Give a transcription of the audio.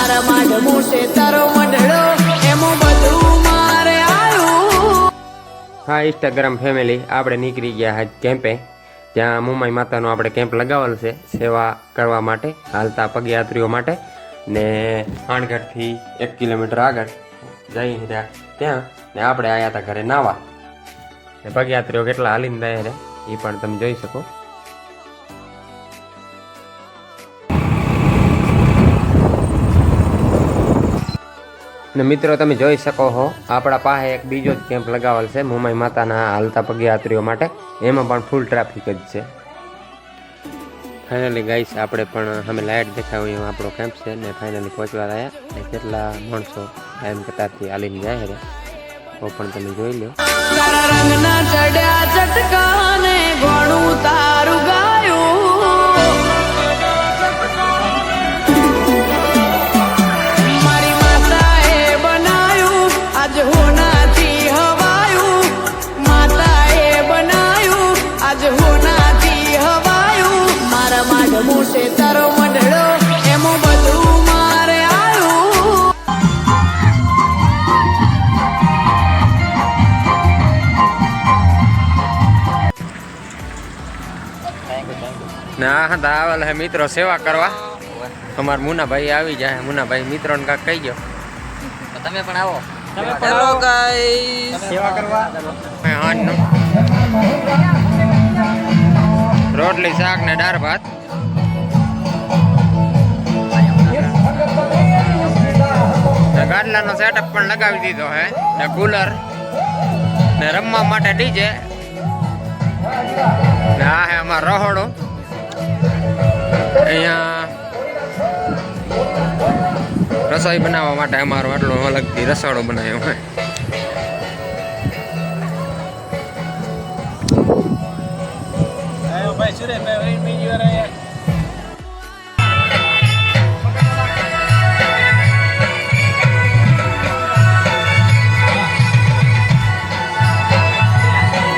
મારા માઢમું છે તારો મંડળો એમાં બધું મારે આવ્યું. હા ઇન્સ્ટાગ્રામ ફેમિલી આપણે નીકળી ગયા આજ કેમ્પે. ત્યાં મુંબઈ માતાનો આપણે કેમ્પ લગાવેલ છે સેવા કરવા માટે, હાલતા પગયાત્રીઓ માટે. ને હાણગઢથી 1 કિલોમીટર આગળ જઈ રહ્યા ત્યાં ને આપણે આવ્યા હતા ઘરે નાવા. ને પગયાત્રીઓ કેટલા હાલીને જાય છે એ પણ તમે જોઈ શકો. ને મિત્રો તમે જોઈ શકો છો આપણા પાસે એક બીજો જ કેમ્પ લગાવેલ છે મુંબઈ માતાના હાલતા પગયાત્રીઓ માટે. એમાં પણ ફૂલ ટ્રાફિક જ છે. ફાઇનલી ગાઈસ આપણે પણ અમે લાઇટ દેખાવી એવો આપણો કેમ્પ છે ને ફાઇનલી પહોંચવા આવ્યા. ને કેટલા માણસો ટાઈમ કતારથી હાલીને જાય છે તો પણ તમે જોઈ લો. તારા રંગના ચડ્યા ચટકાને ઘણું તારું ગાયું. મારી માતાએ બનાયું આજ હોનાથી હવાયું. માતાએ બનાયું આજ હોનાથી હવાયું. મારા માઢમું છે તારો મંડળો એમાં બધું મારે આવ્યું. ને આ હતા આવેલા હે મિત્રો સેવા કરવા. અમારા મુનાભાઈ આવી જાય. મુનાભાઈ મિત્રોને કાંક કહી ગયો. તમે પણ આવો. હેલો ગાઈસ, સેવા કરવા હાનનું રોટલી શાક ને દાળ ભાત. ગાડલાનો સેટઅપ પણ લગાવી દીધો હે ને કુલર ને રમવા માટે ડીજે ને આ હે અમારો રહોડો. અહીંયા રસોઈ બનાવવા માટે અમારો આટલો અલગથી રસોડો બનાવ્યો હોય. ભાઈ સુરેશભાઈ બીજી વાર